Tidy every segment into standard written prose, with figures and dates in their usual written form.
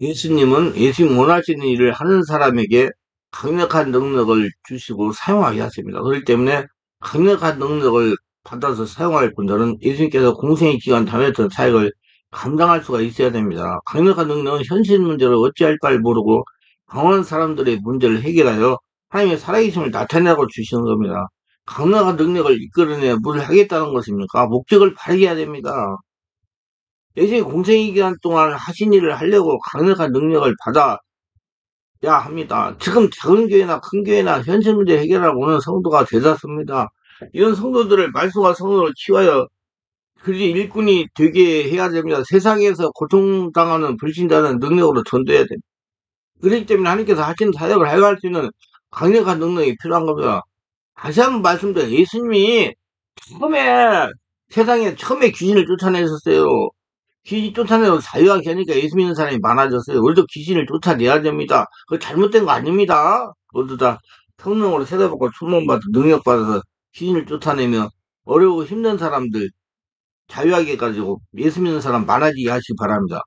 예수님 원하시는 일을 하는 사람에게 강력한 능력을 주시고 사용하게 하십니다. 그렇기 때문에 강력한 능력을 받아서 사용할 분들은 예수님께서 공생의 기간 다녔던 사역을 감당할 수가 있어야 됩니다. 강력한 능력은 현실 문제를 어찌할 바를 모르고 강한 사람들의 문제를 해결하여 하나님의 살아계심을 나타내고 주시는 겁니다. 강력한 능력을 이끌어내 뭘 하겠다는 것입니까? 목적을 바르게 해야 됩니다. 예수님 공생의 기간 동안 하신 일을 하려고 강력한 능력을 받아야 합니다. 지금 작은 교회나 큰 교회나 현실 문제 해결하고 오는 성도가 대다수입니다. 이런 성도들을 말씀과 성도를 치유하여 그리 일꾼이 되게 해야 됩니다. 세상에서 고통당하는 불신자는 능력으로 전도해야 됩니다. 그렇기 때문에 하나님께서 하신 사역을 해갈 수 있는 강력한 능력이 필요한 겁니다. 다시 한번 말씀드려요. 예수님이 처음에 세상에 처음에 귀신을 쫓아내셨어요. 귀신 쫓아내고 자유하게 하니까 예수 믿는 사람이 많아졌어요. 우리도 귀신을 쫓아내야 됩니다. 그거 잘못된 거 아닙니다. 모두 다 성령으로 세례받고 충만받아 능력받아서 귀신을 쫓아내며 어려우고 힘든 사람들 자유하게 해가지고 예수 믿는 사람 많아지게 하시기 바랍니다.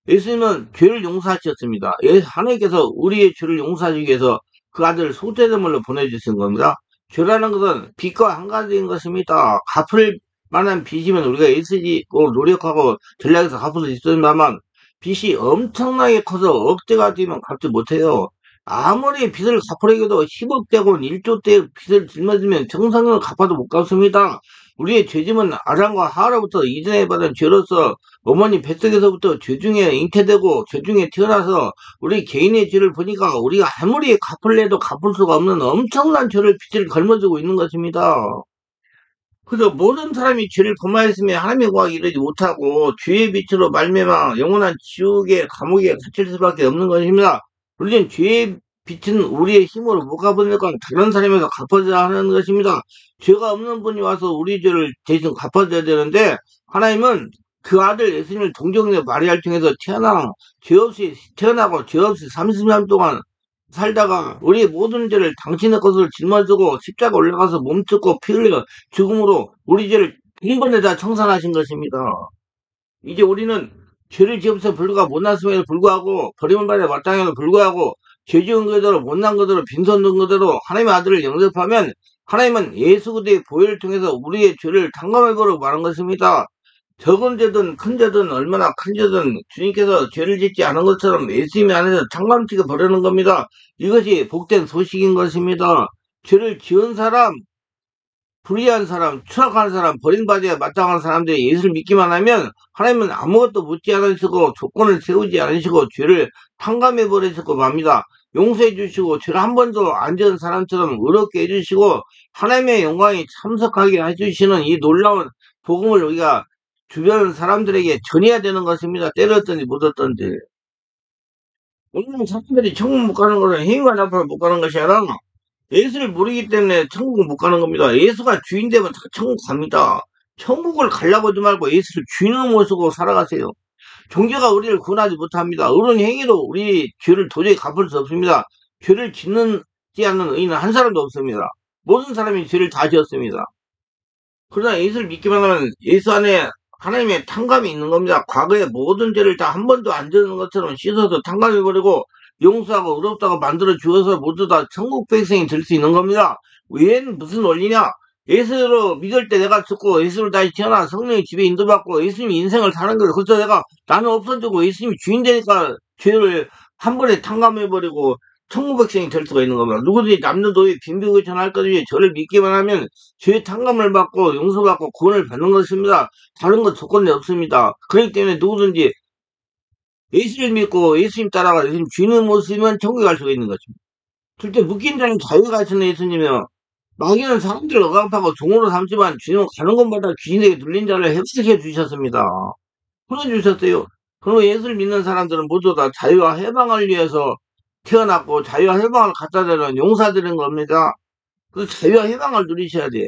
예수님은 죄를 용서하셨습니다. 하나님께서 우리의 죄를 용서하시기 위해서 그 아들을 속죄제물로 보내주신 겁니다. 죄라는 것은 빚과 한 가지인 것입니다. 갚을 만한 빚이면 우리가 애쓰고 노력하고 전략해서 갚을 수 있습니다만 빚이 엄청나게 커서 억대가 되면 갚지 못해요. 아무리 빚을 갚으려고 해도 10억대 원 1조대 빚을 짊어지면 정상적으로 갚아도 못 갚습니다. 우리의 죄짐은 아담과 하와로부터 이전에 받은 죄로서 어머니 뱃속에서부터 죄중에 잉태되고 죄중에 태어나서 우리 개인의 죄를 보니까 우리가 아무리 갚을래도 갚을 수가 없는 엄청난 죄를 빚을 걸머지고 있는 것입니다. 그래서 모든 사람이 죄를 범하였으며 하나님의 공화에 이르지 못하고 죄의 빛으로 말미암아 영원한 지옥의 감옥에 갇힐 수밖에 없는 것입니다. 우리는 죄의 빛은 우리의 힘으로 못 갚으니까 다른 사람에서 갚아줘야 하는 것입니다. 죄가 없는 분이 와서 우리 죄를 대신 갚아줘야 되는데 하나님은 그 아들 예수님을 동정녀 마리아를 통해서 태어나고 죄 없이 30년 동안 살다가 우리의 모든 죄를 당신의 것을 짊어지고 십자가 올라가서 몸뜯고 피 흘려 죽음으로 우리 죄를 한 번에 다 청산하신 것입니다. 이제 우리는 죄를 지어서 불구하고 못났음에도 불구하고 버림을 받아 마땅해도 불구하고 죄 지은 그대로 못난 그대로 빈손 든 그대로 하나님의 아들을 영접하면 하나님은 예수 그리스도의 보혈을 통해서 우리의 죄를 탕감해버리고 마는 것입니다. 적은 죄든 큰 죄든 얼마나 큰 죄든 주님께서 죄를 짓지 않은 것처럼 예수님이 안에서 탕감시켜 버리는 겁니다. 이것이 복된 소식인 것입니다. 죄를 지은 사람, 불의한 사람, 추악한 사람, 버림받아야 마땅한 사람들이 예수를 믿기만 하면 하나님은 아무것도 묻지 않으시고 조건을 세우지 않으시고 죄를 탕감해 버리시고 맙니다. 용서해 주시고 죄를 한 번도 안 지은 사람처럼 의롭게 해주시고 하나님의 영광이 참석하게 해주시는 이 놀라운 복음을 우리가 주변 사람들에게 전해야 되는 것입니다. 때렸든지 묻었든지. 오늘 사람들이 천국 못 가는 것은 힘과 나팔 못 가는 것이 아니라 예수를 모르기 때문에 천국 못 가는 겁니다. 예수가 주인 되면 다 천국 갑니다. 천국을 가려고 하지 말고 예수를 주인으로 모시고 살아가세요. 종교가 우리를 구원하지 못합니다. 어른 행위로 우리 죄를 도저히 갚을 수 없습니다. 죄를 짓지 않는 의인은 한 사람도 없습니다. 모든 사람이 죄를 다 지었습니다. 그러나 예수를 믿기만 하면 예수 안에 하나님의 탕감이 있는 겁니다. 과거의 모든 죄를 다 한 번도 안 지는 것처럼 씻어서 탕감해버리고 용서하고 의롭다고 만들어 주어서 모두 다 천국 백성이 될 수 있는 겁니다. 얘는 무슨 원리냐? 예수로 믿을 때 내가 죽고 예수를 다시 태어나 성령의 집에 인도받고 예수님이 인생을 사는 거예요. 그래서 내가 나는 없어지고 예수님이 주인 되니까 죄를 한 번에 탕감해버리고 천국 백성이 될 수가 있는 겁니다. 누구든지 남녀노소 빈비구천 할 것 위해 저를 믿기만 하면 죄 탕감을 받고 용서받고 구원을 받는 것입니다. 다른 것 조건이 없습니다. 그렇기 때문에 누구든지 예수를 믿고 예수님 따라가 예수님 주인의 모습이면 천국에 갈 수가 있는 것입니다. 실제 묶인 자는 자유가 있는 예수님이요. 마귀는 사람들을 억압하고 종으로 삼지만 주님은 가는 곳마다 귀신에게 눌린 자를 흡수해 주셨습니다. 풀어주셨어요. 그리고 예수를 믿는 사람들은 모두 다 자유와 해방을 위해서 태어났고 자유와 해방을 갖다 대는 용사들인 겁니다. 그 자유와 해방을 누리셔야 돼.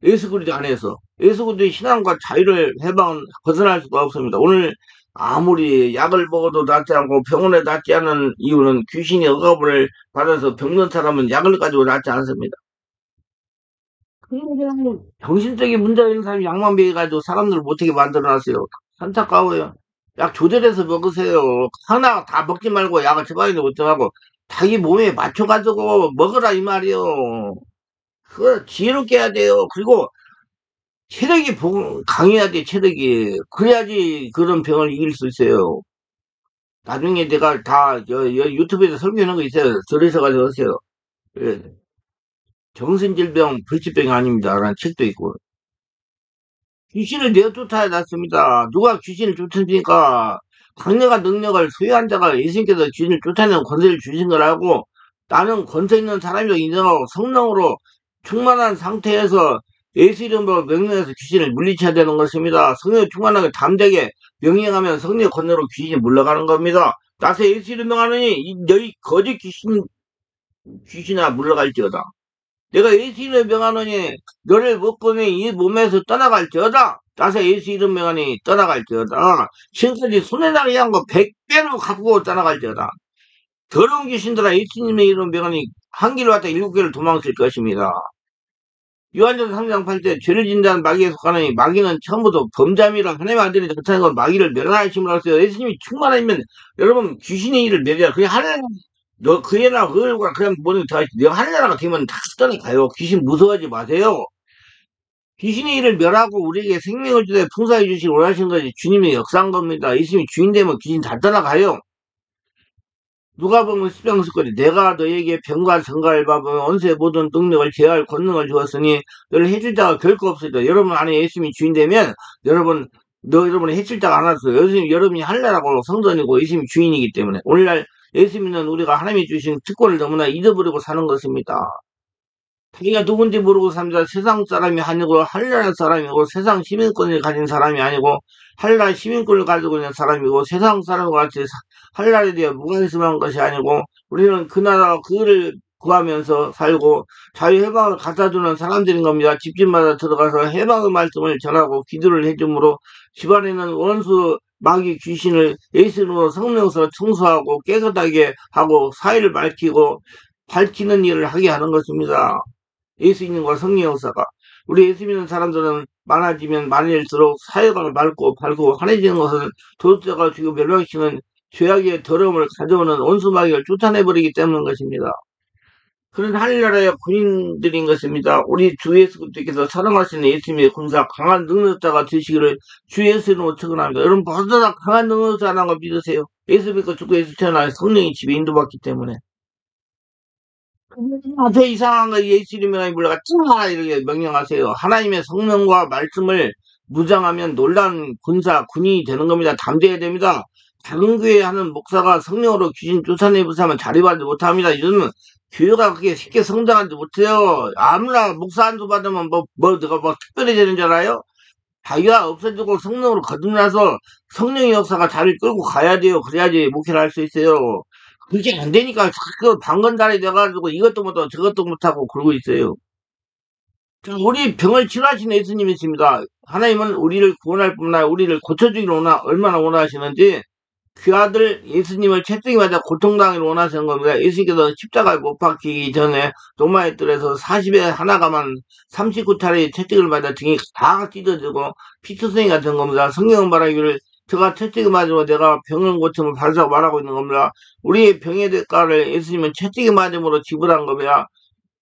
예수 그리스도 안에서. 예수 그리스도의 신앙과 자유를 해방은 벗어날 수가 없습니다. 오늘 아무리 약을 먹어도 낫지 않고 병원에 낫지 않은 이유는 귀신이 억압을 받아서 병든 사람은 약을 가지고 낫지 않습니다. 정신적인 문제가 있는 사람이 약만 배워가지고 사람들을 못하게 만들어놨어요. 안타까워요. 약 조절해서 먹으세요. 하나 다 먹지 말고 약을 처방해도 못정하고 자기 몸에 맞춰가지고 먹으라 이 말이요. 그거 지혜롭게 해야 돼요. 그리고 체력이 강해야 돼, 체력이. 그래야지 그런 병을 이길 수 있어요. 나중에 내가 다 유튜브에서 설명하는 거 있어요. 들으셔가지고 하세요. 예. 정신질병, 불치병이 아닙니다. 라는 책도 있고. 귀신을 내어 쫓아야 낫습니다. 누가 귀신을 쫓으니까 강력한 능력을 소유한 자가 예수님께서 귀신을 쫓아내는 권세를 주신 거라고 나는 권세 있는 사람이라고 인정하고 성령으로 충만한 상태에서 예수 이름으로 명령해서 귀신을 물리쳐야 되는 것입니다. 성령 충만하게 담대하게 명령하면 성령의 권세로 귀신이 물러가는 겁니다. 나서 예수 이름 명하느니 너희 거짓 귀신아 물러갈지어다. 내가 예수 이름 명하노니 너를 먹고니 이 몸에서 떠나갈지어다. 따서 예수 이름 명하니 떠나갈지어다. 지금까지 손에 나게 한 거 100배로 갚고 떠나갈지어다. 더러운 귀신들아 예수님의 이름 명하니 한 길을 왔다 7개를 도망칠 것입니다. 요한전 3장 8절 죄를 진다는 마귀에 속하느니 마귀는 처음부터 범자미라 하나님의 아들이 나타난 건 마귀를 멸하심을 하세요. 예수님이 충만하면 여러분 귀신의 일을 멸해야 그게 하나님 너 그 애나 그 얼굴 그냥 뭐든 다 내가 하늘나라가 되면 다 떠나가요. 귀신 무서워하지 마세요. 귀신의 일을 멸하고 우리에게 생명을 주되 풍성하게 주시기 원하시는 것이 주님의 역사인 겁니다. 예수님이 주인 되면 귀신 다 떠나가요. 누가 보면 십장스거리 내가 너에게 병과 성과를 봐보면 원수의 모든 능력을 제어할 권능을 주었으니 너를 해칠 자가 결코 없으리라. 여러분 안에 예수님이 주인 되면 여러분이 해칠 자가 안 왔어요. 여러분이 할례라고 성전이고 예수님이 주인이기 때문에 오늘날 예수 믿는 우리가 하나님이 주신 특권을 너무나 잊어버리고 사는 것입니다. 자기가 누군지 모르고 삽니다. 세상 사람이 아니고 한나라 사람이고 세상 시민권을 가진 사람이 아니고 한나라 시민권을 가지고 있는 사람이고 세상 사람과 같이 한나라에 대해 무관심한 것이 아니고 우리는 그 나라 그를 구하면서 살고 자유해방을 갖다주는 사람들인 겁니다. 집집마다 들어가서 해방의 말씀을 전하고 기도를 해주므로 집안에는 원수 마귀 귀신을 예수로 성령으로 청소하고 깨끗하게 하고 사회를 밝히는 일을 하게 하는 것입니다. 예수님과 성령 역사가 우리 예수 믿는 사람들은 많아지면 많을수록 사회가 맑고 밝고 환해지는 것은 도덕자가 죽이고 멸망시키는 죄악의 더러움을 가져오는 원수마귀를 쫓아내버리기 때문인 것입니다. 그런 하늘나라의 군인들인 것입니다. 우리 주 예수 그리스도께서 사랑하시는 예수님의 군사 강한 능력자가 되시기를 주 예수로 축원합니다. 여러분 모두 다 강한 능력자라는 걸 믿으세요. 예수 믿고 죽고 예수 태어나 성령의 집에 인도받기 때문에 더 이상한 거 예수 이름에 물러가 찌라 이렇게 명령하세요. 하나님의 성령과 말씀을 무장하면 놀라운 군인이 되는 겁니다. 담대해야 됩니다. 작은 교회 하는 목사가 성령으로 귀신 쫓아내부사하면 자리받지 못합니다. 요즘은 교회가 그렇게 쉽게 성장하지 못해요. 아무나 목사 한두 받으면 내가 특별히 되는 줄 알아요? 자기가 없어지고 성령으로 거듭나서 성령의 역사가 자리를 끌고 가야 돼요. 그래야지 목회를 할 수 있어요. 그게 안 되니까 자꾸 방건달이 돼가지고 이것도 못하고 저것도 못하고 그러고 있어요. 우리 병을 치료하시는 예수님이십니다. 하나님은 우리를 구원할 뿐만 아니라 우리를 고쳐주기를 얼마나 원하시는지 그 아들 예수님을 채찍이 맞아 고통당하기를 원하시는 겁니다. 예수님께서 십자가에 못 박히기 전에 로마의 뜰에서 40에 하나가만 39차례 채찍을 맞아 등이 다 찢어지고 피투성이가 된 겁니다. 성경은 말하기를 저가 채찍을 맞으면 내가 병을 고침을 받으라고 말하고 있는 겁니다. 우리의 병의 대가를 예수님은 채찍을 맞음으로 지불한 겁니다.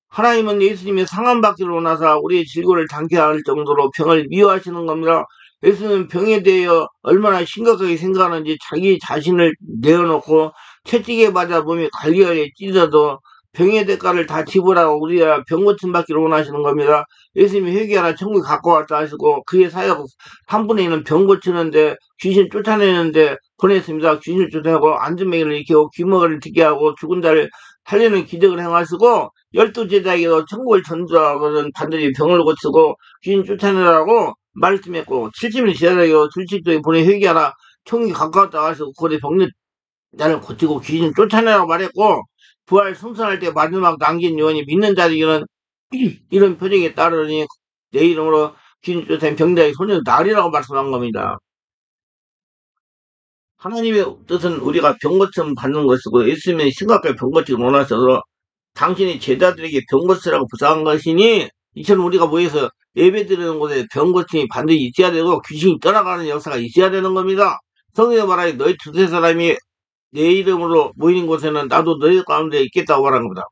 하나님은 예수님의 상함받기를 원하사 우리의 질고를 당케 할 정도로 병을 미워하시는 겁니다. 예수님은 병에 대하여 얼마나 심각하게 생각하는지 자기 자신을 내어놓고 채찍에 맞아 몸이 갈리갈리 찢어도 병의 대가를 다 지불하고 우리가 병 고침 받기를 원하시는 겁니다. 예수님이 회개하라 천국에 갖고 왔다 하시고 그의 사역 3분의 1은 병 고치는데 귀신 쫓아내는데 보냈습니다. 귀신을 쫓아내고 안전매기를 일으키고 귀머거리를 듣게 하고 죽은 자를 살리는 기적을 행하시고 12제자에게도 천국을 전수하고는 반드시 병을 고치고 귀신 쫓아내라고 말씀했고 70일 지나다니고 둘째쪽에 보내 회개하라 천국이 가까웠다 하시고 그들의 병 나를 고치고 귀신 쫓아내라고 말했고 부활 승천할 때 마지막 남긴 요원이 믿는 자들에게는 이런 표정에 따르니 내 이름으로 귀신 쫓아낸 병자의 소년을 나으리라고 말씀한 겁니다. 하나님의 뜻은 우리가 병고침 받는 것이고 예수님이 심각하게 병고침을 원하셔서 당신이 제자들에게 병고치라고 부탁한 것이니 이처럼 우리가 모여서 예배드리는 곳에 병고침이 반드시 있어야 되고 귀신이 떠나가는 역사가 있어야 되는 겁니다. 성경에 말하기 너희 두세 사람이 내 이름으로 모이는 곳에는 나도 너희 가운데 있겠다고 말한 겁니다.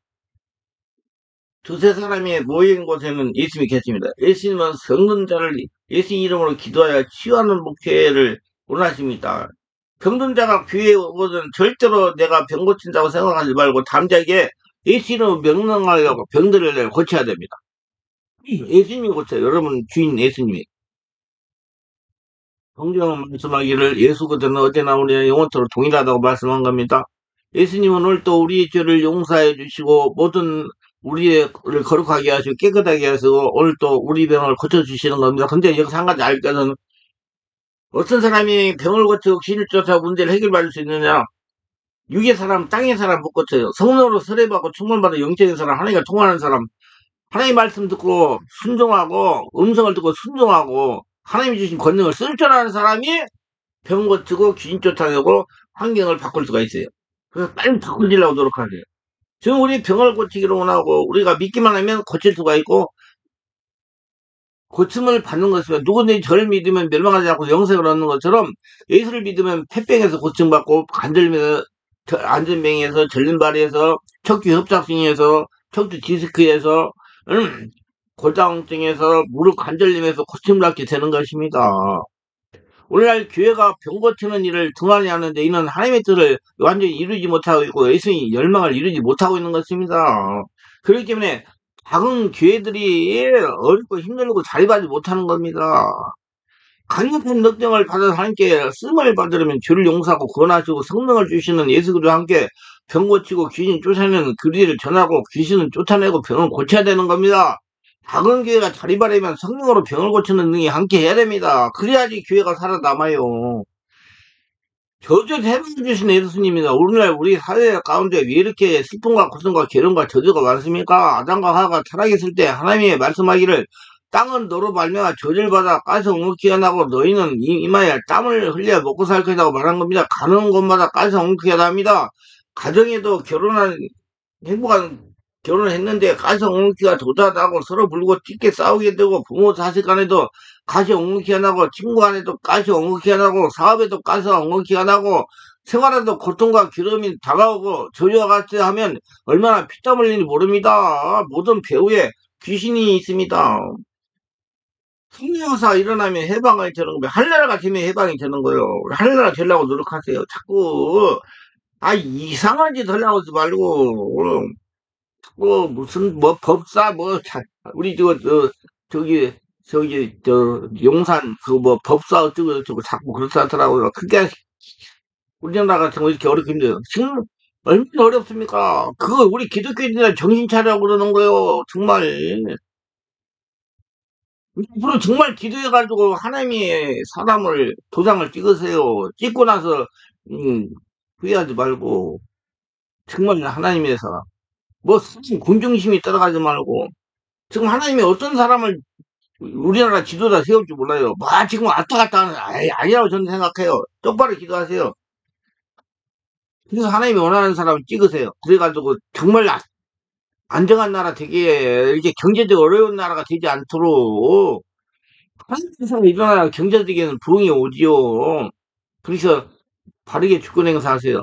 두세 사람이 모인 곳에는 예수님이 계십니다. 예수님은 병든 자를 예수님 이름으로 기도하여 치유하는 목회를 원하십니다. 병든 자가 교회에 오거든 절대로 내가 병 고친다고 생각하지 말고 담대하게 예수 이름으로 명령하여 병들을 고쳐야 됩니다. 예수님이 고쳐요. 여러분 주인 예수님이. 성경은 말씀하기를 예수 그대는 어제나 우리는 영원토록 동일하다고 말씀한 겁니다. 예수님은 오늘 또 우리의 죄를 용서해 주시고 모든 우리를 거룩하게 하시고 깨끗하게 하시고 오늘 또 우리 병을 고쳐주시는 겁니다. 근데 여기서 한 가지 알 것은 어떤 사람이 병을 고치고 귀신을 쫓아 문제를 해결받을 수 있느냐? 육의 사람, 땅의 사람 못 고쳐요. 성령으로 세례받고 충만받은 영적인 사람, 하나님과 통하는 사람, 하나님 말씀 듣고 순종하고 음성을 듣고 순종하고 하나님이 주신 권능을 쓸 줄 아는 사람이 병 고치고 귀신 쫓아내고 환경을 바꿀 수가 있어요. 그래서 빨리 바꾸려고 노력하세요. 지금 우리 병을 고치기로 원하고 우리가 믿기만 하면 고칠 수가 있고 고침을 받는 것이면 누구든지 저를 믿으면 멸망하지 않고 영생을 얻는 것처럼 예수를 믿으면 폐병에서 고침받고 간절명에서 안전병에서 전림발이에서 척추 협착증에서 척추 디스크에서 골다공증에서 무릎 관절염에서 고침을 받게 되는 것입니다. 오늘날 교회가 병 고치는 일을 등한히 하는데 이는 하나님의 뜻을 완전히 이루지 못하고 있고 예수의 열망을 이루지 못하고 있는 것입니다. 그렇기 때문에 작은 교회들이 어렵고 힘들고 자리받지 못하는 겁니다. 강력한 넉정을 받아서 하나님께 쓰임을 받으려면 죄를 용서하고 구원하시고 성령을 주시는 예수 그리스도와 함께 병 고치고 귀신 쫓아내는 그리를 전하고 귀신은 쫓아내고 병을 고쳐야 되는 겁니다. 작은 교회가 자리바라면 성령으로 병을 고치는 능이 함께 해야 됩니다. 그래야지 교회가 살아남아요. 저주 해방 주신 예수님입니다. 오늘날 우리 사회 가운데 왜 이렇게 슬픔과 고통과 괴로움과 저주가 많습니까? 아담과 하와가 타락했을 때 하나님이 말씀하기를 땅은 너로 말미암아 저주를 받아 가서 엉kia 나고 너희는 이마에 땀을 흘려 먹고 살 것이라고 말한 겁니다. 가는 곳마다 가서 엉kia 합니다. 가정에도 행복한 결혼을 했는데 가서 엉키가 도다하고 서로 불고 찢게 싸우게 되고 부모 자식 간에도 가시 엉키가 나고 친구 간에도 가시 엉키가 나고 사업에도 가시 엉키가 나고 생활에도 고통과 괴로움이 다가오고 저주와 같이 하면 얼마나 피땀 흘리는지 모릅니다. 모든 배후에 귀신이 있습니다. 성령사 일어나면 해방이 되는 겁니다. 할례가 되면 해방이 되는 거예요. 할례가 되려고 노력하세요. 자꾸 이상한 짓 하려고 하지 말고 무슨 뭐 법사 우리 저기 용산 그 뭐 법사 어쩌고 저쩌고 자꾸 그렇다 하더라고요. 그게 우리나라 같은 거 이렇게 어렵게 힘들어요. 지금 얼마나 어렵습니까? 그거 우리 기독교인들 정신 차리라고 그러는 거예요. 정말. 앞으로 정말 기도해가지고 하나님의 사람을 도장을 찍으세요. 찍고 나서 후회하지 말고 정말 하나님의 사람. 뭐 군중심이 따라가지 말고 지금 하나님이 어떤 사람을 우리나라 지도자 세울 줄 몰라요. 지금 왔다 갔다 하는 아니라고 저는 생각해요. 똑바로 기도하세요. 그래서 하나님이 원하는 사람을 찍으세요. 그래가지고 정말 안정한 나라 되게 이렇게 경제적 어려운 나라가 되지 않도록 하나님의 일어나야 경제적인 부흥이 오지요. 그래서 바르게 주권 행사하세요.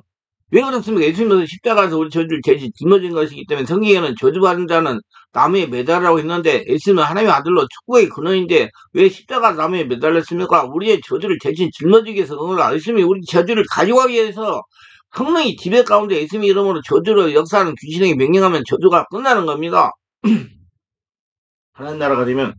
왜 그렇습니까? 예수님은 십자가에서 우리 저주를 대신 짊어진 것이기 때문에 성경에는 저주받은 자는 나무에 매달라고 했는데 예수님은 하나님의 아들로 축복의 근원인데 왜 십자가 나무에 매달렸습니까? 우리의 저주를 대신 짊어지기 위해서 그런 거라. 예수님이 우리 저주를 가져가기 위해서 성령이 지배 가운데 예수님 이름으로 저주를 역사하는 귀신에게 명령하면 저주가 끝나는 겁니다. 하나님 나라가 되면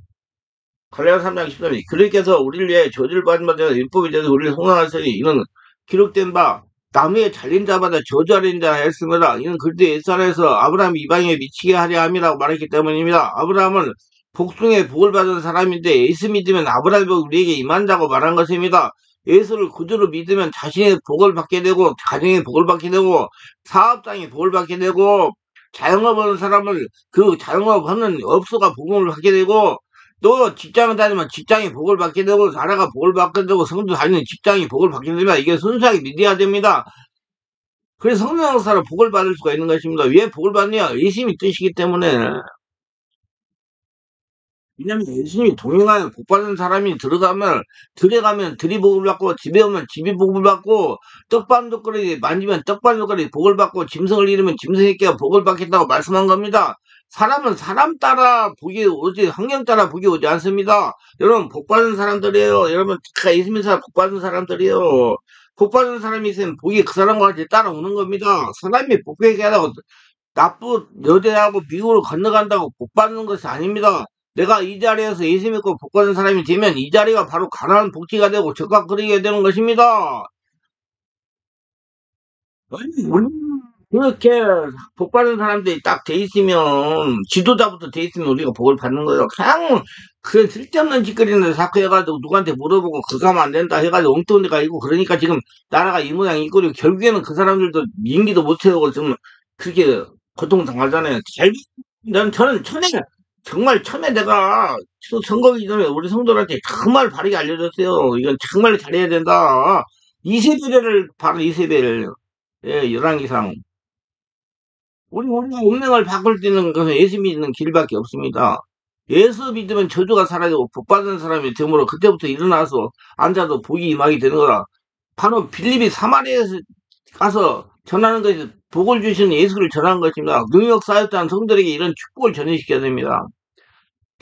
갈라디아 3장 13절 그렇게 해서 우리를 위해 저주를 받은 바되어 율법에 대해서 우리를 송환하시니 이는 기록된 바 나무에 잘린 자마다 저주하는 자 했습니다. 이는 그때 옛사람에서 아브라함이 이방에 미치게 하려 함이라고 말했기 때문입니다. 아브라함은 복숭의 복을 받은 사람인데 예수 믿으면 아브라함의 복이 우리에게 임한다고 말한 것입니다. 예수를 구주로 믿으면 자신의 복을 받게 되고 가정의 복을 받게 되고 사업장의 복을 받게 되고 자영업하는 사람을 그 자영업하는 업소가 복을 받게 되고 또 직장을 다니면 직장이 복을 받게 되고 나라가 복을 받게 되고 성도 다니는 직장이 복을 받게 됩니다. 이게 순수하게 믿어야 됩니다. 그래서 성령 역사로 복을 받을 수가 있는 것입니다. 왜 복을 받느냐? 예수님이 뜻이기 때문에. 왜냐면 예수님이 동행하여 복 받은 사람이 들어가면 들이 복을 받고, 집에 오면 집이 복을 받고, 떡반죽거리 만지면 떡반죽거리 복을 받고, 짐승을 잃으면 짐승에게 복을 받겠다고 말씀한 겁니다. 사람은 사람 따라 복이 오지, 환경 따라 복이 오지 않습니다. 여러분, 복 받은 사람들이에요. 여러분, 다 예수 믿는 사람 복 받은 사람들이에요. 복 받은 사람이 있으면 복이 그 사람과 같이 따라오는 겁니다. 사람이 복되게 하라고 나쁜 여대하고 미국으로 건너간다고 복 받는 것이 아닙니다. 내가 이 자리에서 예수 믿고 복 받는 사람이 되면 이 자리가 바로 가나안 복지가 되고 적각 그리게 되는 것입니다. 아니, 우리는 그렇게 복 받는 사람들이 딱 돼 있으면, 지도자부터 돼 있으면 우리가 복을 받는 거예요. 그냥, 그 쓸데없는 짓거리는 자꾸 해가지고 누구한테 물어보고 그거 하면 안 된다 해가지고 엉뚱한 데가 있고 그러니까 지금 나라가 이 모양 이 꼴이고 결국에는 그 사람들도 임기도 못 채우고 좀 그렇게 고통당하잖아요. 저는 정말 처음에 내가 선거기 전에 우리 성도들한테 정말 바르게 알려줬어요. 이건 정말 잘해야 된다. 이세벨을 바로 이세벨. 예, 열왕기상. 우리가 운명을 바꿀 수 있는 것은 예수 믿는 길밖에 없습니다. 예수 믿으면 저주가 사라지고 복 받은 사람이 되므로 그때부터 일어나서 앉아도 복이 임하게 되는 거라. 바로 빌립이 사마리아에서 가서 전하는 것이 복을 주시는 예수를 전하는 것입니다. 능력 쌓였다는 성들에게 이런 축복을 전해시켜야 됩니다.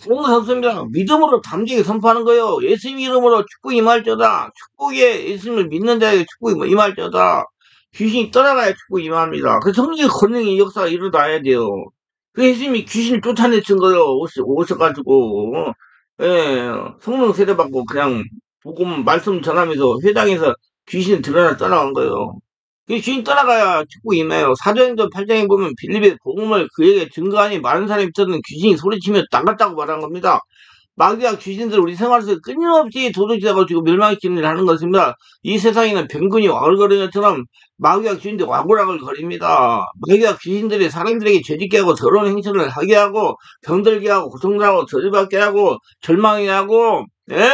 그런 거 없습니다. 믿음으로 담대히 선포하는 거예요. 예수님 이름으로 축복이 임할저다. 축복에 예수님을 믿는 자에게 축복이 임할저다. 귀신이 떠나가야 축복이 임합니다. 그 성령의 권능이 역사가 일어나야 돼요. 그 예수님이 귀신을 쫓아내친 거예요. 오셔가지고. 예, 성령 세례받고 그냥 복음 말씀 전하면서 회당에서 귀신이 드러나 떠나간 거예요. 그 귀신 떠나가야 축복이 임해요. 사도행전 8장에 보면 빌립의 복음을 그에게 증거하니 많은 사람이 듣는 귀신이 소리치며 나갔다고 말한 겁니다. 마귀와 귀신들 우리 생활에서 끊임없이 도둑질하고 지금 멸망시키는 일을 하는 것입니다. 이 세상에는 병균이 와글거리는 것처럼 마귀와 귀신들이 와글와글거립니다. 마귀와 귀신들이 사람들에게 죄짓게 하고 더러운 행실을 하게 하고 병들게 하고 고통하고 저주받게 하고 절망하게 하고 예.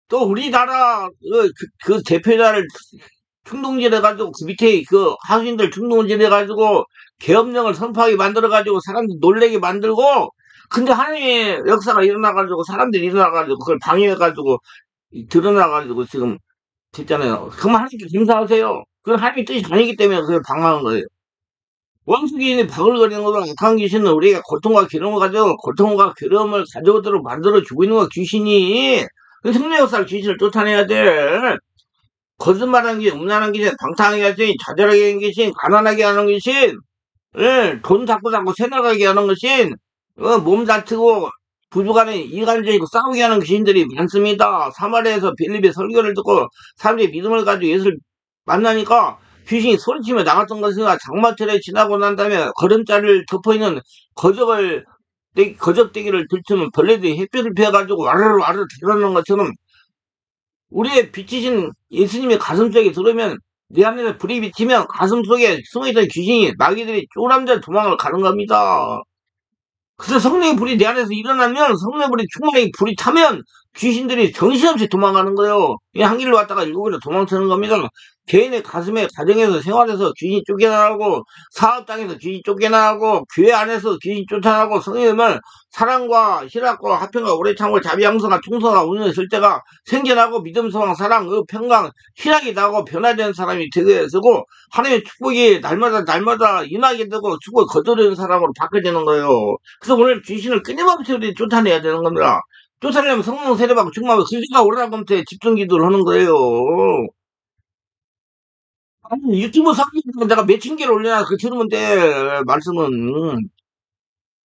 또 우리나라 그 대표자를 충동질해가지고 그 밑에 그 하수인들 충동질해가지고 계엄령을 선포하게 만들어가지고 사람들 놀래게 만들고 근데 하나님의 역사가 일어나가지고 사람들이 일어나가지고 그걸 방해해가지고 드러나가지고 지금 됐잖아요. 그럼 하나님께 감사하세요. 그건 하나님의 뜻이 아니기 때문에 그걸 방황한 거예요. 원수기인이 바글거리는 것보다 악한 귀신은 우리가 고통과 괴로움을 가지고 고통과 괴로움을 가져오도록 만들어주고 있는 거야 귀신이. 그 성령 역사를 귀신을 쫓아내야 돼. 거짓말하는 귀신, 음란한 귀신, 방탕하게 하는 귀신, 자잘하게 하는 귀신, 가난하게 하는 귀신, 예, 돈 자꾸 새나가게 하는 귀신, 몸 다치고 부부간에 이간질이고 싸우게 하는 귀신들이 많습니다. 사마리아에서 빌립의 설교를 듣고 사람들이 믿음을 가지고 예수를 만나니까 귀신이 소리치며 나갔던 것이나 장마철에 지나고 난 다음에 거름자를 덮어있는 거적대기를 들추면 벌레들이 햇볕을 피해가지고 와르르 와르르 들어오는 것처럼 우리의 비치신 예수님의 가슴 속에 들어오면 내 안에서 불이 비치면 가슴 속에 숨어있던 귀신이 마귀들이 쪼람자 도망을 가는 겁니다. 그래서 성령의 불이 내 안에서 일어나면 성령의 불이 충만히 불이 타면 귀신들이 정신없이 도망가는 거예요. 한 길로 왔다가 일곱 길로 도망치는 겁니다. 개인의 가슴에 가정에서 생활에서 귀신이 쫓겨나고 사업장에서 귀신이 쫓겨나고 교회 안에서 귀신이 쫓아나고 성령을 사랑과 희락과 화평과 오래 참고 자비양성과 충성과 운영했을 때가 생겨나고 믿음 소망 사랑 평강 희락이 나고 변화되는 사람이 되게 되고 하나님의 축복이 날마다 임하게 되고 축복을 거두려는 사람으로 바뀌어지는 거예요. 그래서 오늘 귀신을 끊임없이 우리 쫓아내야 되는 겁니다. 쫓아내려면 성령 세례받고 충만하고 그가 오르락검토에 집중 기도를 하는 거예요. 아니 유튜브 상에서 내가 몇천 개를 올려놔 그 들으면 돼 말씀은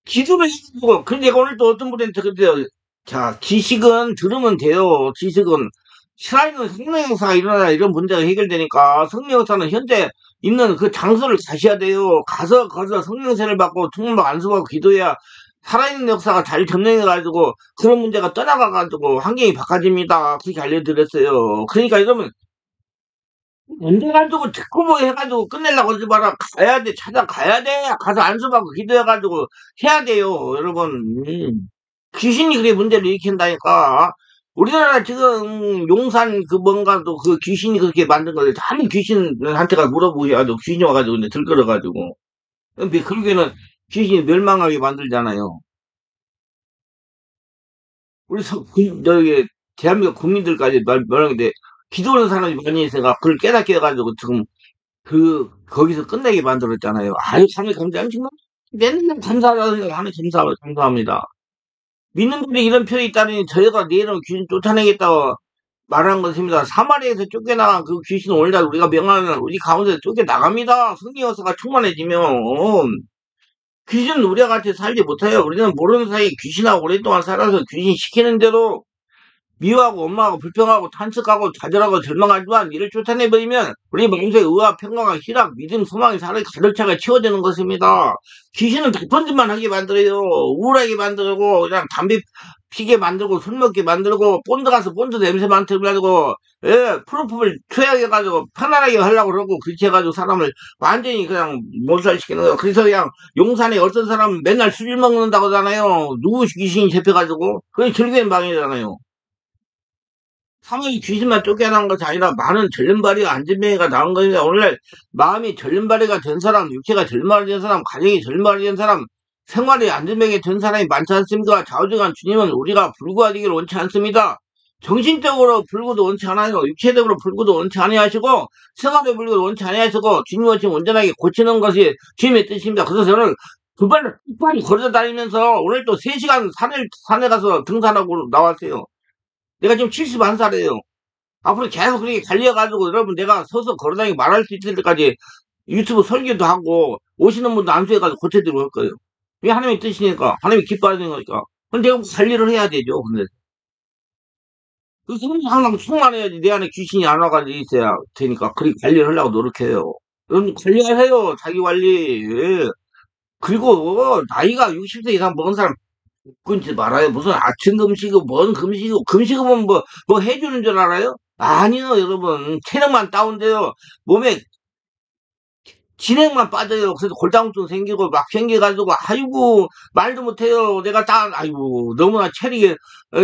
기도를 해주고 근데 내가 오늘 또 어떤 분한테 그래요. 자 지식은 들으면 돼요. 지식은 살아있는 성령 역사가 일어나야 이런 문제가 해결되니까 성령 역사는 현재 있는 그 장소를 가셔야 돼요. 가서 성령 세를 받고 충만하고 안수하고 기도해야 살아있는 역사가 잘 점령해가지고 그런 문제가 떠나가가지고 환경이 바꿔집니다. 그렇게 알려드렸어요. 그러니까 여러분 언제가지고 듣고 뭐 해가지고 끝내려고 하지 마라. 가야 돼. 찾아가야 돼. 가서 안수받고 기도해가지고 해야 돼요. 여러분. 귀신이 그래 문제를 일으킨다니까. 우리나라 지금 용산 그 뭔가도 그 귀신이 그렇게 만든 거예요. 한 귀신한테가 물어보셔가지고 귀신이 와가지고 근데 들끓어가지고. 근데 그러기에는 귀신이 멸망하게 만들잖아요. 저기, 대한민국 국민들까지 말하는데, 기도하는 사람이 많이 있어가 그걸 깨닫게 해가지고 지금 거기서 끝내게 만들었잖아요. 아유, 참에 감사합니다. 정말 맨날 감사하다는 생각하는 감사합니다. 믿는 분이 이런 편이 있다니 저희가 내일은 귀신 쫓아내겠다고 말한 것입니다. 사마리아에서 쫓겨나간 그 귀신은 오늘날 우리가 명하는 우리 가운데 쫓겨나갑니다. 성령 역사가 충만해지면 귀신은 우리와 같이 살지 못해요. 우리는 모르는 사이에 귀신하고 오랫동안 살아서 귀신 시키는 대로 미워하고 원망하고 불평하고 탄식하고 좌절하고 절망하지만 이를 쫓아내버리면 우리 마음속에 의와 평강과 희락, 믿음, 소망이 사람이 가득 차게 채워지는 것입니다. 귀신은 나쁜 짓만 하게 만들어요. 우울하게 만들고 그냥 담배 피게 만들고 술 먹게 만들고 본드 가서 본드 냄새 맡으려고 프로포를 투약해가지고 편안하게 하려고 그러고 그렇게 해가지고 사람을 완전히 그냥 몰살시키는 거예요. 그래서 그냥 용산에 어떤 사람은 맨날 술 먹는다고 하잖아요. 누구 귀신이 잡혀가지고 그게 절개인 방이잖아요. 사망이 귀신만 쫓겨난 것이 아니라 많은 절름발이가 안전뱅이가 나온 것입니다. 오늘날 마음이 절름발이가 된 사람, 육체가 절름발이 된 사람, 가정이 절름발이 된 사람, 생활이 안전뱅이 된 사람이 많지 않습니까? 좌우지간 주님은 우리가 불구하기를 원치 않습니다. 정신적으로 불구도 원치 않아요. 육체적으로 불구도 원치 아니하시고 생활의 불구도 원치 아니하시고 주님 원치 온전하게 고치는 것이 주님의 뜻입니다. 그래서 저는 두발 걸어 다니면서 오늘 또 3시간 산에 가서 등산하고 나왔어요. 내가 지금 71살이에요. 앞으로 계속 그렇게 달려가지고 여러분 내가 서서 걸어다니고 말할 수 있을 때까지 유튜브 설교도 하고 오시는 분도 안수해가지고 고쳐드리고 할 거예요. 이게 하나님의 뜻이니까 하나님이 기뻐하는 거니까. 근데 내가 관리를 해야 되죠. 근데 그 성이 항상 충만해야지 내 안에 귀신이 안 와가지고 있어야 되니까 그렇게 관리를 하려고 노력해요. 여러분 관리하세요. 자기 관리. 예. 그리고 나이가 60세 이상 먹은 사람 끊지 말아요. 무슨 아침 금식이고 뭔 금식이고 금식이면 뭐 해주는 줄 알아요? 아니요, 여러분. 체력만 다운돼요. 몸에 진액만 빠져요. 그래서 골다공증 생기고 막 생겨가지고 아이고 말도 못해요. 내가 아이고 너무나 체력이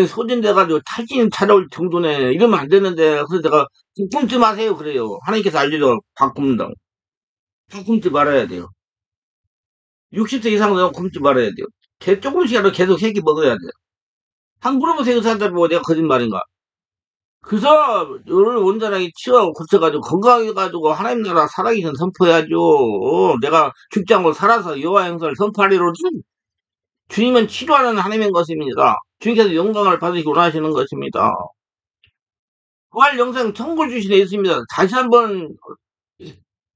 소진돼가지고 탈진 찾아올 정도네. 이러면 안 되는데 그래서 내가 꿈지 마세요. 그래요. 하나님께서 알려줘. 바꿉니다. 바꿈지 말아야 돼요. 60세 이상 되면 굶지 말아야 돼요. 조금씩이라도 계속 새끼 먹어야 돼요. 한 물어보세요, 사람들 뭐 내가 거짓말인가? 그래서 너를 온전하게 치유하고 고쳐가지고 건강해가지고 하나님 나라 살아계신 선포해야죠. 내가 죽지 않고 살아서 여호와 행사를 선포하리로는 주님은 치료하는 하나님인 것입니다. 주님께서 영광을 받으시기 원하시는 것입니다. 부활 영생 천국을 주신 예수입니다. 다시 한번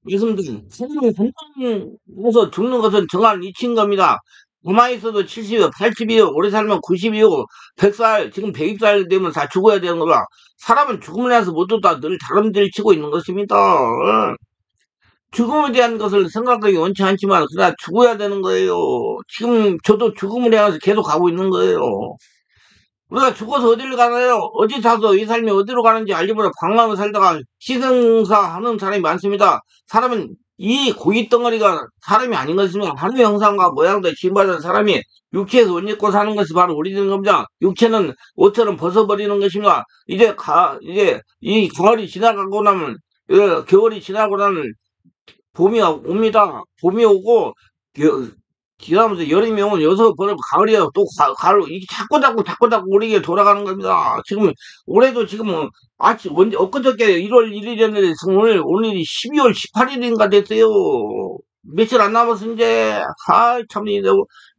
말씀드린 사람이 건강해서 죽는 것은 정한 이치인 겁니다. 가만히 있어도 70이요, 80이요, 오래 살면 90이요, 100살, 지금 100살 되면 다 죽어야 되는 거라. 사람은 죽음을 해서 모두 다 늘 다름질 치고 있는 것입니다. 죽음에 대한 것을 생각하기 원치 않지만, 그러나 죽어야 되는 거예요. 지금 저도 죽음을 향해서 계속 가고 있는 거예요. 우리가 죽어서 어디를 가나요? 어디 사서 이 삶이 어디로 가는지 알기보다 방황을 살다가 시승사 하는 사람이 많습니다. 사람은 이 고기 덩어리가 사람이 아닌 것입니다. 하나님의 형상과 모양도 지음받은 사람이 육체에서 옷 입고 사는 것이 바로 우리 되는 겁니다. 육체는 옷처럼 벗어버리는 것입니다. 이제 이 가을이 지나가고 나면, 겨울이 지나고 나면 봄이 옵니다. 봄이 오고, 기다면서 여름이 오면 여기서 버려 가을이야 또 가을 이게 자꾸 우리에게 돌아가는 겁니다. 지금 올해도 지금 아침 언제 엊그저께 1월 1일이었는데 오늘이 12월 18일인가 됐어요. 며칠 안 남았어 이제. 참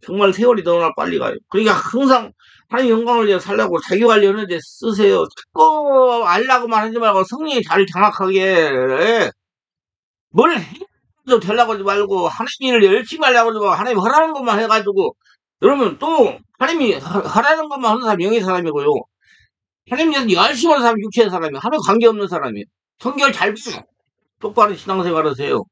정말 세월이 너무나 빨리 가요. 그러니까 항상 하나님 영광을 위해 살려고 자기 관리하는 데 쓰세요. 자꾸 알라고만 하지 말고 성령이 잘 장악하게 뭘 도 되려고 하지 말고 하나님 일을 열심히 하려고 하지 말고 하나님 하라는 것만 해가지고 여러분 또 하나님이 하라는 것만 하는 사람이 영의 사람이고요. 하나님이 열심히 하는 사람이 육체의 사람이에요. 하나님 관계없는 사람이에요. 성경 잘 보세요. 똑바로 신앙생활 하세요.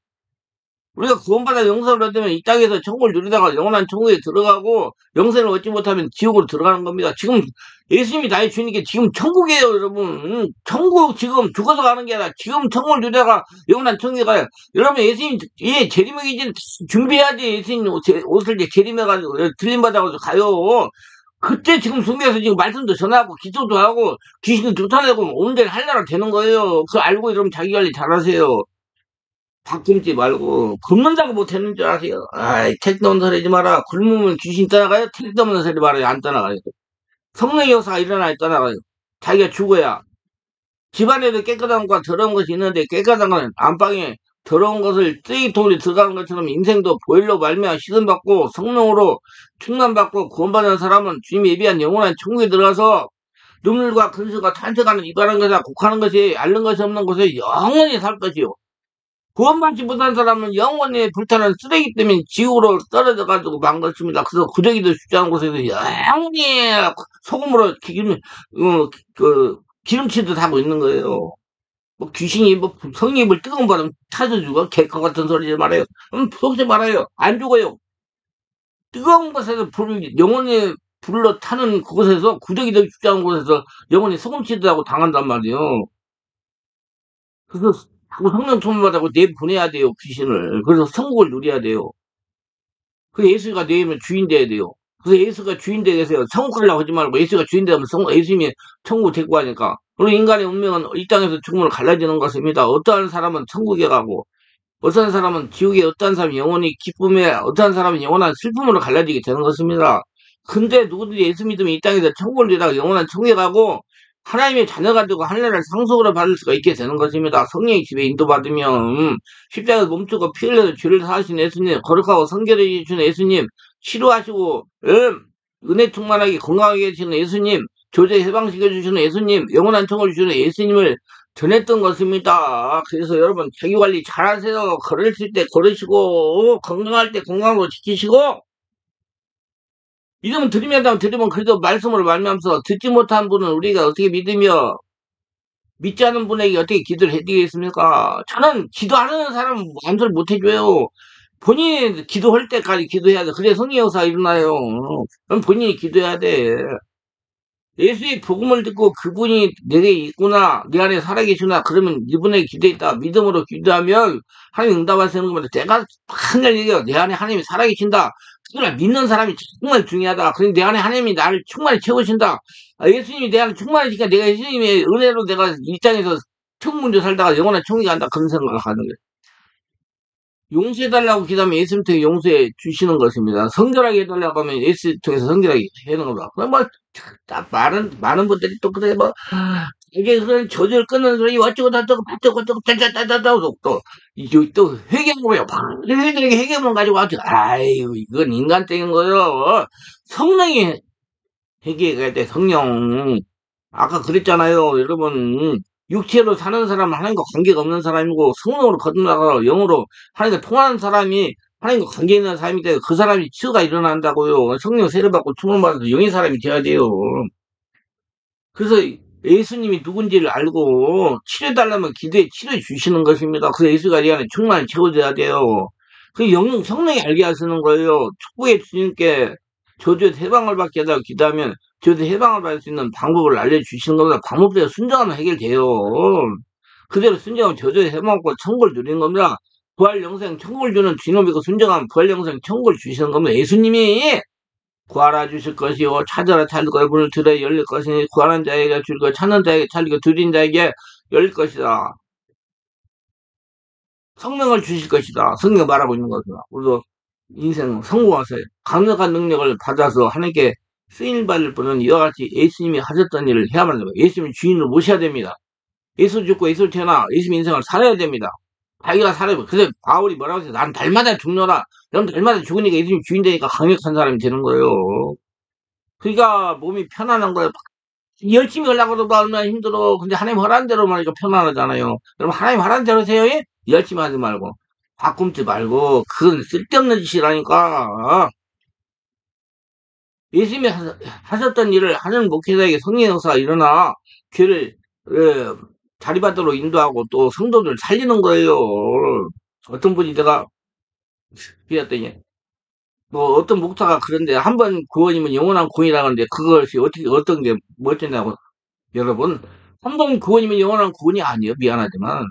우리가 구원받아 영생을 얻으면 이 땅에서 천국을 누리다가 영원한 천국에 들어가고 영생을 얻지 못하면 지옥으로 들어가는 겁니다. 지금 예수님이 나의 주님께 지금 천국이에요, 여러분. 천국 지금 죽어서 가는 게 아니라 지금 천국을 누리다가 영원한 천국에 가요. 여러분 예수님 재림하기 전에 준비해야지. 예수님 옷을 이제 재림해가지고 들림받아가지고 가요. 그때 지금 성경에서 지금 말씀도 전하고 기도도 하고 귀신도 쫓아내고 오는 데를 하려고 되는 거예요. 그거 알고 이러면 자기 관리 잘하세요. 바꿈지 말고 굶는다고 못했는 줄 아세요? 아이 택도 없는 소리 하지 마라. 굶으면 귀신 떠나가요? 택도 없는 소리 말아요. 안 떠나가요. 성령의 역사가 일어나 있잖아. 자기가 죽어야 집안에도 깨끗한 것과 더러운 것이 있는데 깨끗한 건 안방에 더러운 것을 쓰레기통에 들어가는 것처럼 인생도 보일로 말미암아 시선받고 성령으로 충만받고 구원받는 사람은 주님이 예비한 영원한 천국에 들어가서 눈물과 근심과 탄식하는 이바라는 것이나 곡하는 것이 앓는 것이 없는 곳에 영원히 살 것이요. 구원받지 못한 사람은 영원히 불타는 쓰레기 때문에 지옥으로 떨어져 가지고 만 것입니다. 그래서 구더기도 쉽지 않은 곳에서 영원히 소금으로 기름칠듯 하고 있는 거예요. 뭐 귀신이 뭐 성령을 뜨거운 바람 타서 죽어? 개코 같은 소리 지 말아요. 속지 말아요. 안 죽어요. 뜨거운 곳에서 영원히 불로 타는 그곳에서 구더기도 죽지 않은 곳에서 영원히 소금치듯하고 당한단 말이에요. 그래서 자꾸 성령充满받고 내보내야 돼요, 귀신을. 그래서 천국을 누려야 돼요. 그래서 예수가 내면 주인 돼야 돼요. 그래서 예수가 주인 되겠어요. 천국 가려고 하지 말고 예수가 주인 되면 예수님이 천국 데리고 가니까. 그리고 인간의 운명은 이 땅에서 죽음을 갈라지는 것입니다. 어떠한 사람은 천국에 가고, 어떠한 사람은 지옥에, 어떠한 사람은 영원히 기쁨에, 어떠한 사람은 영원한 슬픔으로 갈라지게 되는 것입니다. 근데 누구든지 예수 믿으면 이 땅에서 천국을 누리다가 영원한 천국에 가고, 하나님의 자녀가 되고 하늘을 상속으로 받을 수가 있게 되는 것입니다. 성령의 집에 인도받으면 십자가에서 몸주고 피 흘려서 죄를 사하신 예수님, 거룩하고 성결해 주신 예수님, 치료하시고 은혜 충만하게 건강하게 해주시는 예수님, 조제 해방시켜 주시는 예수님, 영원한 청을 주시는 예수님을 전했던 것입니다. 그래서 여러분 자기관리 잘하세요. 걸으실 때 걸으시고 건강할 때 건강으로 지키시고, 이러면 드리면 그래도 말씀으로 말미암아서 듣지 못한 분은 우리가 어떻게 믿으며 믿지 않은 분에게 어떻게 기도를 해드리겠습니까? 저는 기도하는 사람 암소를 못 해줘요. 본인이 기도할 때까지 기도해야 돼. 그래 성령 역사가 일어나요. 그럼 본인이 기도해야 돼. 예수의 복음을 듣고 그분이 내게 있구나, 내 안에 살아계시구나, 그러면 이분에게 기도했다 믿음으로 기도하면 하나님 응답하시는 겁니다. 제가 항상 얘기해요. 내 안에 하나님이 살아계신다. 그걸 믿는 사람이 정말 중요하다. 그런데 내 안에 하나님이 나를 충만히 채우신다. 예수님이 내 안에 충만히시니까 내가 예수님의 은혜로 내가 이 땅에서 천문조 살다가 영원한 천국에 간다. 그런 생각을 하는 거예요. 용서해달라고 기도하면 예수님 통해 용서해 주시는 것입니다. 성결하게 해달라고 하면 예수 통해서 성결하게 해는 겁니다. 뭐, 많은 분들이 또 그래, 뭐, 이게 그런 조절 끊는 소리, 어쩌고 저쩌고, 어쩌고, 짜짜짜짜짜고, 또, 회개문이요. 회개문이 회개문 가지고 와서, 아유, 이건 인간적인 거요. 성령이 회개해야 돼, 성령. 아까 그랬잖아요, 여러분. 육체로 사는 사람은 하나님과 관계가 없는 사람이고, 성령으로 거듭나가 영으로 하나님과 통하는 사람이 하나님과 관계 있는 사람이 돼요. 그 사람이 치유가 일어난다고요. 성령 세례받고 충만받아서 영의 사람이 돼야 돼요. 그래서 예수님이 누군지를 알고 치료해달라면 기도에 치료해 주시는 것입니다. 그래서 예수가 이 안에 충만히 채워져야 돼요. 그 성령이 알게 하시는 거예요. 축복의 주님께 저주에서 해방을 받게 하다가 기도하면 저주에서 해방을 받을 수 있는 방법을 알려주시는 겁니다. 방법대로 순종하면 해결돼요. 그대로 순종하면 저주에서 해방받고 천국을 누리는 겁니다. 부활 영생 천국을 주는 주님을 믿고 순종하면 부활 영생 천국을 주시는 겁니다. 예수님이 구하라 주실 것이요 찾아라 찾을 거요 문을 들어 열릴 것이니 구하는 자에게 줄 거 찾는 자에게 찾을 거 드린 자에게 열릴 것이다. 성령을 주실 것이다. 성령 말하고 있는 것이다. 우리도 인생 성공하세요. 강력한 능력을 받아서 하나님께 쓰임 받을 분은 이와 같이 예수님이 하셨던 일을 해야만 합니다. 예수님 주인을 모셔야 됩니다. 예수 죽고 예수 태어나 예수님 인생을 살아야 됩니다. 자기가 살아야 돼. 그래서 바울이 뭐라고 했어요? 난 달마다 죽노라. 넌 달마다 죽으니까 예수님 주인 되니까 강력한 사람이 되는 거예요. 그러니까 몸이 편안한 거예요. 열심히 하려고 해도 얼마나 힘들어. 근데 하나님 허락한 대로만 하니까 편안하잖아요. 그럼 하나님 허락한 대로 세요. 예? 열심히 하지 말고 바꿈지 말고 그건 쓸데없는 짓이라니까. 예수님이 하셨던 일을 하는 목회자에게 성령의 역사가 일어나 교회를 자리바도로 인도하고 또 성도들 살리는 거예요. 어떤 분이 내가 비었더니 뭐 어떤 목사가 그런데 한 번 구원이면 영원한 구원이라는데 그것이 어떻게 어떤 게 멋지냐고. 여러분, 한 번 구원이면 영원한 구원이 아니에요. 미안하지만.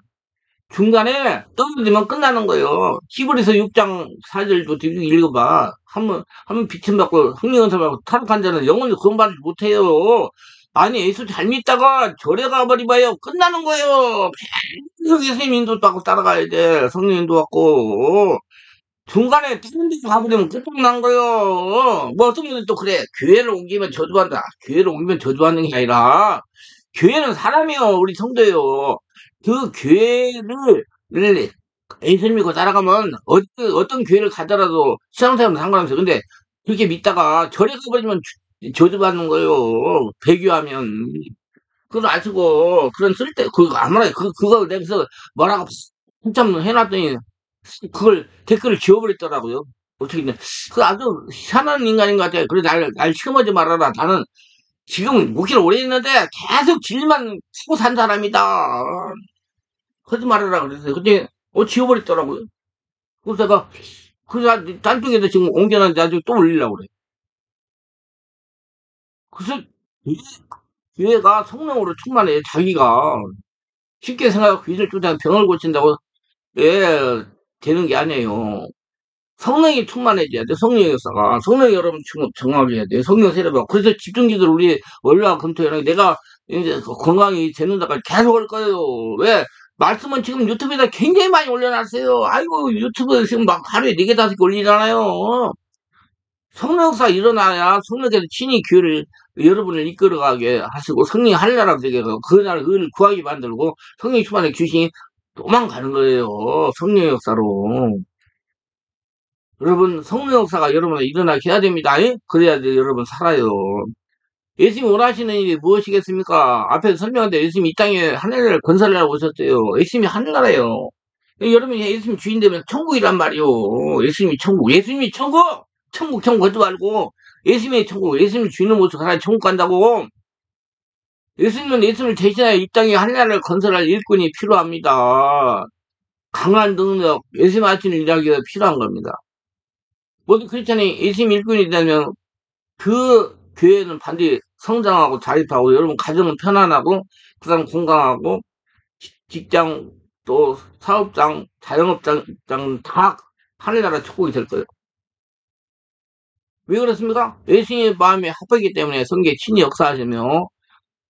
중간에 떨어지면 끝나는 거예요. 히브리서 6장 4절부터 읽어봐. 한번 비침받고 흥령은사 받고 타락한 자는 영원히 구원받지 못해요. 아니, 예수 잘 믿다가 절에 가버리봐요. 끝나는 거예요. 계속 예수님 인도 받고 따라가야 돼. 성령 인도 받고. 중간에 다른 데 가버리면 끝장난 거요. 뭐 어떤 분은 또 그래. 교회를 옮기면 저주한다. 교회를 옮기면 저주하는 게 아니라, 교회는 사람이요. 우리 성도요. 그 교회를 예수 믿고 따라가면 어떤 교회를 가더라도 신앙생활은 상관없어요. 근데 그렇게 믿다가 절에 가버리면 저주받는 거예요. 배교하면. 그걸 아시고, 그런 쓸데, 아무나, 그거 내가서 뭐라고 한참 해놨더니, 그걸 댓글을 지워버렸더라고요. 어떻게, 그 아주 희한한 인간인 것 같아요. 그래, 날 시험하지 말아라. 나는 지금 목회를 오래 했는데 계속 진리만 하고 산 사람이다. 하지 말아라. 그랬어요. 근데, 지워버렸더라고요. 그래서 내가, 딴 쪽에도 지금 옮겨놨는데 나중에 또 올리려고 그래. 그래서, 교회가 성령으로 충만해. 자기가 쉽게 생각하고 귀신을 쫓아 병을 고친다고, 예, 되는 게 아니에요. 성령이 충만해져야 돼. 성령의 역사가. 성령이 여러분 정확히 해야 돼. 성령 세례받고. 그래서 집중기도를 우리 월요일 금토일에 내가 이제 건강이 되는 데까지 계속 할 거예요. 왜? 말씀은 지금 유튜브에다 굉장히 많이 올려놨어요. 아이고, 유튜브에 지금 막 하루에 4개, 5개 올리잖아요. 성령 역사 일어나야 성령께서 친히 교회를 여러분을 이끌어가게 하시고 성령이 하늘나라 되게 하고 그 나라 을 구하게 만들고 성령 충만에 귀신이 도망가는 거예요. 성령 역사로. 여러분 성령 역사가 여러분에 일어나게 해야 됩니다. 예? 그래야 여러분 살아요. 예수님이 원하시는 일이 무엇이겠습니까? 앞에서 설명한데 예수님이 이 땅에 하늘나라를 건설하려고 오셨어요. 예수님이 하늘나라예요. 여러분이 예수님 주인 되면 천국이란 말이요. 예수님이 천국, 예수님이 천국! 천국 하지 말고 예수님의 천국, 예수님 주인의 모습 하나 천국 간다고. 예수님은 예수님을 대신하여 이 땅에 하늘나라를 건설할 일꾼이 필요합니다. 강한 능력, 예수님 하시는 일하기가 필요한 겁니다. 모두 크리스찬이 예수님 일꾼이 되면 그 교회는 반드시 성장하고 자립하고 여러분 가정은 편안하고 그다음 건강하고 직장 또 사업장 자영업장 다 하늘나라 축복이 될 거예요. 왜 그렇습니까? 예수님의 마음에 합하기 때문에 성경에 친히 역사하시며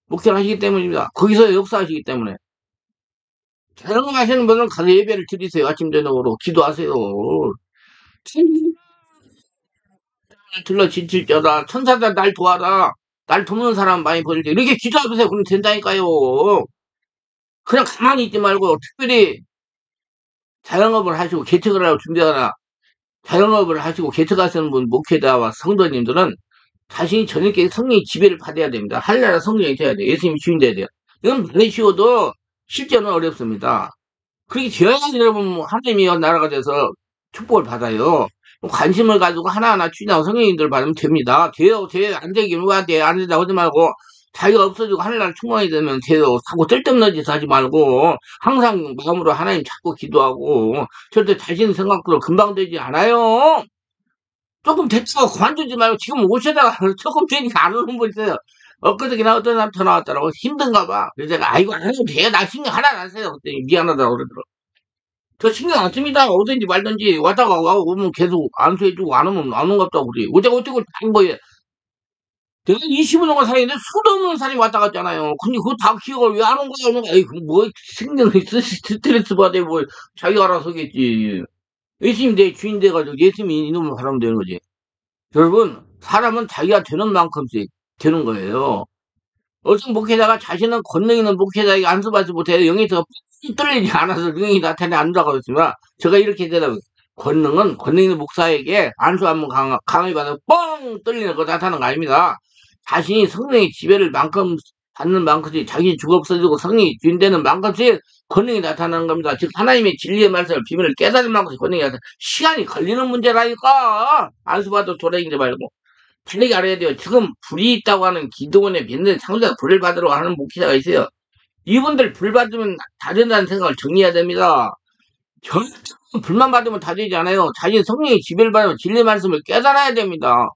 목회를 하시기 때문입니다. 거기서 역사하시기 때문에 자영업 하시는 분은 가서 예배를 드리세요. 아침 저녁으로 기도하세요. 들러 지칠자다 천사다 날 도와라 날 돕는 사람 많이 보일 때 이렇게 기도하세요. 그럼 된다니까요. 그냥 가만히 있지 말고 특별히 자영업을 하시고 개척을 하고 준비하거나 자영업을 하시고 개척하시는 분 목회자와 성도님들은 자신이 저녁에 성령의 지배를 받아야 됩니다. 하늘나라 성령이 돼야 돼요. 예수님이 주인 돼야 돼요. 이건 말이 쉬워도 실제는 어렵습니다. 그렇게 되어야지 여러분 하나님이 나라가 돼서 축복을 받아요. 관심을 가지고 하나하나 추진하고 성령님들 받으면 됩니다. 돼요. 안 되기 뭐가 돼. 안 된다고 하지 말고 자기가 없어지고 하늘나라 충만이 되면 돼요. 자꾸 쓸데없는 짓 하지 말고 항상 마음으로 하나님 찾고 기도하고 절대 자신 생각대로 금방 되지 않아요. 조금 됐다고 관두지 말고 지금 오셔다가 조금 되니까 안 오는 분 있어요. 엊그저께나 어떤 사람 전화 왔더라고. 힘든가 봐. 그래서 제가 아이고 안 해도 돼요. 나 신경 하나 안 써요. 그랬더니 미안하다고 그러더라고. 저 신경 안 씁니다. 오든지 말든지 왔다가 오면 계속 안수해주고 안 오면 안 온갑다고 그래. 어제가 어떻게 한 거예요. 내가 20년 동안 살았는데 수도 없는 사람이 왔다 갔잖아요. 근데 그거 다 기억을 왜 안 온 거야? 오는 거야. 에이, 뭐 신경 스트레스 받아 뭐 자기가 알아서 하겠지. 예수님 내 주인 돼가지고 예수님이 이놈을 바라면 되는 거지. 여러분 사람은 자기가 되는 만큼씩 되는 거예요. 어떤 목회자가 자신은 권능 있는 목회자에게 안수받지 못해 영이 더 뚫리지 않아서 영이 나타내 안수하고 있습니다. 제가 이렇게 대답해요. 권능 있는 목사에게 안수하면 강하게 받아 뻥 뚫리는 거 나타나는 거 아닙니다. 자신이 성령의 지배를 만큼 받는 만큼씩 자기 죽어 없어지고 성령이 주인되는 만큼씩 권능이 나타나는 겁니다. 즉 하나님의 진리의 말씀을 비밀을 깨달을 만큼씩 권능이 나타나 시간이 걸리는 문제라니까 안수받아 돌아다니지 말고 달리기 알아야 돼요. 지금 불이 있다고 하는 기도원에 믿는 상대가 불을 받으러 하는 목회자가 있어요. 이분들 불 받으면 다 된다는 생각을 정리해야 됩니다. 절대 불만 받으면 다 되지 않아요. 자신 성령의 지배를 받으면 진리 말씀을 깨달아야 됩니다.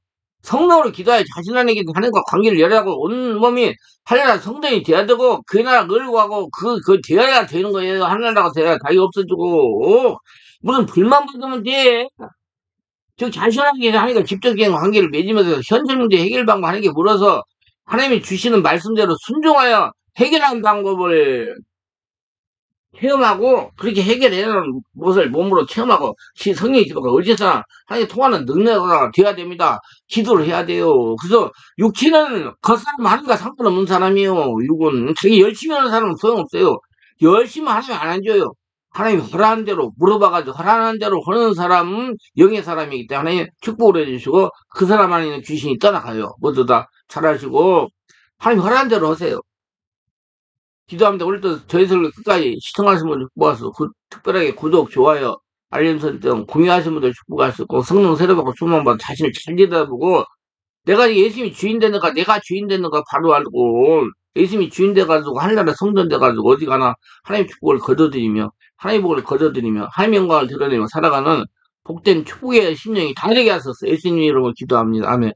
성령으로 기도하여 자신 안에 계신 하나님과 관계를 열어가고 온 몸이 하나님 성전이 돼야 되고 그 나라 끌고 가고 그 되어야 되는 거예요. 하나님나라가 돼야 다이 없어지고 무슨 불만 받으면 돼. 즉 자신에게 하나님과 직접적인 관계를 맺으면서 현실 문제 해결 방법 하는 게 물어서 하나님이 주시는 말씀대로 순종하여 해결하는 방법을 체험하고 그렇게 해결해내는 것을 몸으로 체험하고 성령의 기도가 어디서나 하나님 통하는 능력이 되어야 됩니다. 기도를 해야 돼요. 그래서 육체는 겉사람 하는가 상관없는 사람이에요. 육은 자기 열심히 하는 사람은 소용없어요. 열심히 하나님 안 해줘요. 하나님 허락한 대로 물어봐가지고 허락한 대로 하는 사람은 영의 사람이기 때문에 하나님 축복을 해주시고 그 사람 안에 있는 귀신이 떠나가요. 모두 다 잘하시고 하나님 허락한 대로 하세요. 기도합니다. 오늘도 저희 설교 끝까지 시청하신 분들 축복하시고 특별하게 구독, 좋아요, 알림 설정, 공유하신 분들 축복하시고 성령 세례받고 소망받아 자신을 잘 들여다보고 내가 예수님이 주인 되는가 내가 주인 되는가 바로 알고 예수님이 주인 돼가지고 하늘나라 성전 돼가지고 어디 가나 하나님 축복을 거둬들이며 하나님 복을 거둬들이며 하나님 영광을 드러내며 살아가는 복된 축복의 심령이 다 되게 하소서. 예수님 이름으로 기도합니다. 아멘.